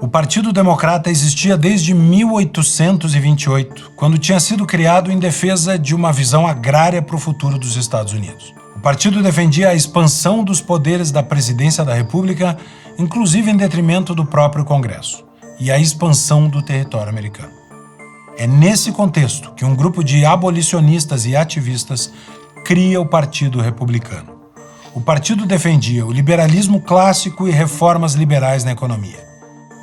O Partido Democrata existia desde 1828, quando tinha sido criado em defesa de uma visão agrária para o futuro dos Estados Unidos. O partido defendia a expansão dos poderes da presidência da República, inclusive em detrimento do próprio Congresso, e a expansão do território americano. É nesse contexto que um grupo de abolicionistas e ativistas cria o Partido Republicano. O partido defendia o liberalismo clássico e reformas liberais na economia.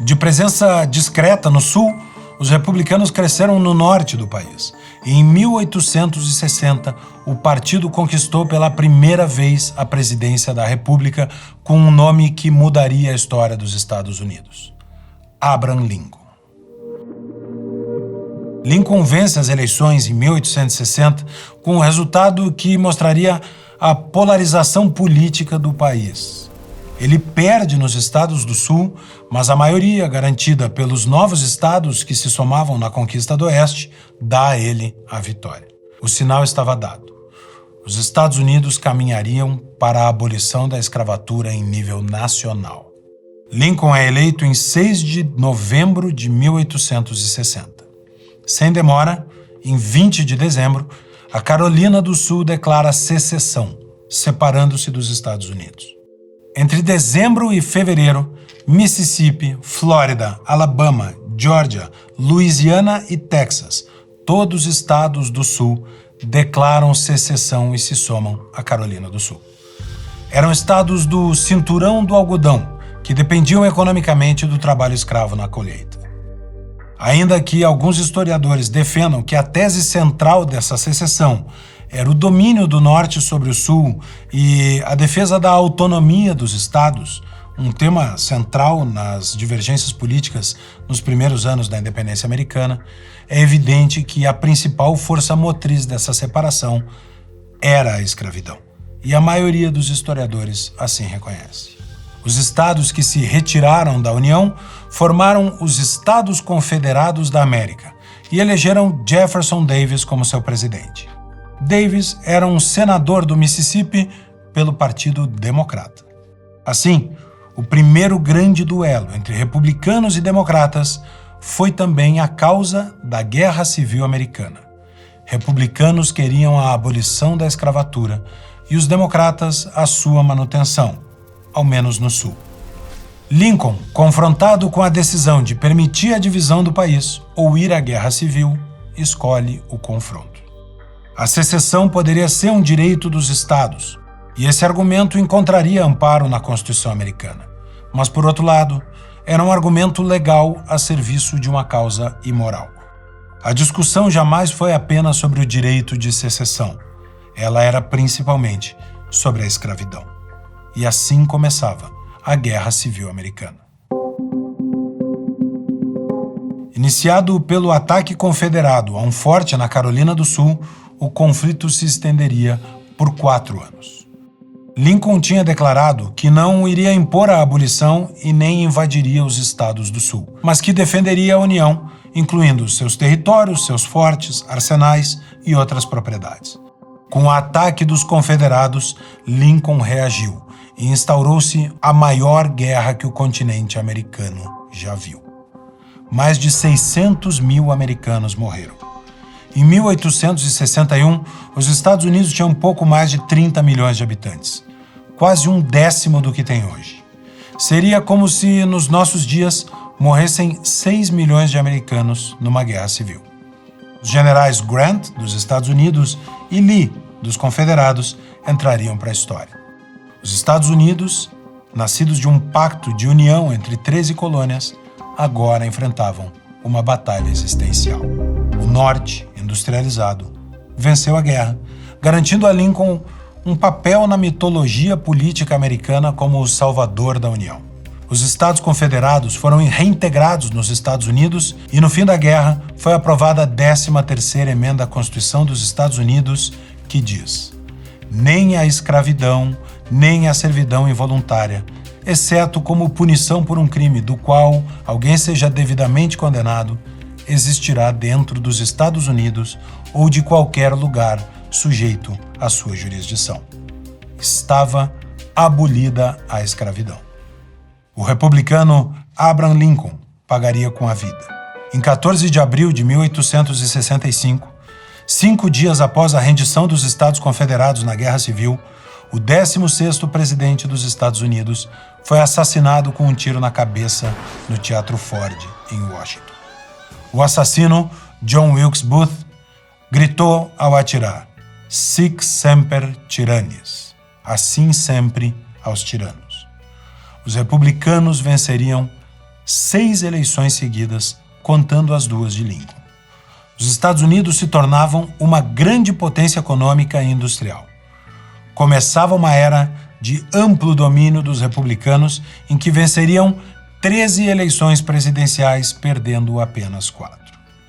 De presença discreta no sul, os republicanos cresceram no norte do país. E em 1860, o partido conquistou pela primeira vez a presidência da República com um nome que mudaria a história dos Estados Unidos: Abraham Lincoln. Lincoln vence as eleições em 1860 com um resultado que mostraria a polarização política do país. Ele perde nos estados do Sul, mas a maioria, garantida pelos novos estados que se somavam na conquista do Oeste, dá a ele a vitória. O sinal estava dado. Os Estados Unidos caminhariam para a abolição da escravatura em nível nacional. Lincoln é eleito em 6 de novembro de 1860. Sem demora, em 20 de dezembro, a Carolina do Sul declara secessão, separando-se dos Estados Unidos. Entre dezembro e fevereiro, Mississippi, Flórida, Alabama, Geórgia, Louisiana e Texas, todos os estados do Sul, declaram secessão e se somam à Carolina do Sul. Eram estados do cinturão do algodão, que dependiam economicamente do trabalho escravo na colheita. Ainda que alguns historiadores defendam que a tese central dessa secessão era o domínio do norte sobre o sul e a defesa da autonomia dos estados, um tema central nas divergências políticas nos primeiros anos da independência americana, é evidente que a principal força motriz dessa separação era a escravidão. E a maioria dos historiadores assim reconhece. Os estados que se retiraram da União formaram os Estados Confederados da América e elegeram Jefferson Davis como seu presidente. Davis era um senador do Mississippi pelo Partido Democrata. Assim, o primeiro grande duelo entre republicanos e democratas foi também a causa da Guerra Civil Americana. Republicanos queriam a abolição da escravatura e os democratas a sua manutenção, ao menos no sul. Lincoln, confrontado com a decisão de permitir a divisão do país ou ir à guerra civil, escolhe o confronto. A secessão poderia ser um direito dos estados, e esse argumento encontraria amparo na Constituição americana. Mas, por outro lado, era um argumento legal a serviço de uma causa imoral. A discussão jamais foi apenas sobre o direito de secessão. Ela era principalmente sobre a escravidão. E assim começava a Guerra Civil Americana. Iniciado pelo ataque confederado a um forte na Carolina do Sul, o conflito se estenderia por 4 anos. Lincoln tinha declarado que não iria impor a abolição e nem invadiria os estados do Sul, mas que defenderia a União, incluindo seus territórios, seus fortes, arsenais e outras propriedades. Com o ataque dos confederados, Lincoln reagiu e instaurou-se a maior guerra que o continente americano já viu. Mais de 600 mil americanos morreram. Em 1861, os Estados Unidos tinham pouco mais de 30 milhões de habitantes, quase 1/10 do que tem hoje. Seria como se, nos nossos dias, morressem 6 milhões de americanos numa guerra civil. Os generais Grant, dos Estados Unidos, e Lee, dos Confederados, entrariam para a história. Os Estados Unidos, nascidos de um pacto de união entre 13 colônias, agora enfrentavam uma batalha existencial. O Norte, industrializado, venceu a guerra, garantindo a Lincoln um papel na mitologia política americana como o salvador da União. Os Estados Confederados foram reintegrados nos Estados Unidos e, no fim da guerra, foi aprovada a 13ª Emenda à Constituição dos Estados Unidos, que diz: nem a escravidão, nem a servidão involuntária, exceto como punição por um crime do qual alguém seja devidamente condenado, existirá dentro dos Estados Unidos ou de qualquer lugar sujeito à sua jurisdição. Estava abolida a escravidão. O republicano Abraham Lincoln pagaria com a vida. Em 14 de abril de 1865, 5 dias após a rendição dos Estados Confederados na Guerra Civil, o 16º presidente dos Estados Unidos foi assassinado com um tiro na cabeça no Teatro Ford, em Washington. O assassino, John Wilkes Booth, gritou ao atirar: "Sic semper tyrannis", assim sempre aos tiranos. Os republicanos venceriam 6 eleições seguidas, contando as 2 de Lincoln. Os Estados Unidos se tornavam uma grande potência econômica e industrial. Começava uma era de amplo domínio dos republicanos, em que venceriam 13 eleições presidenciais, perdendo apenas 4.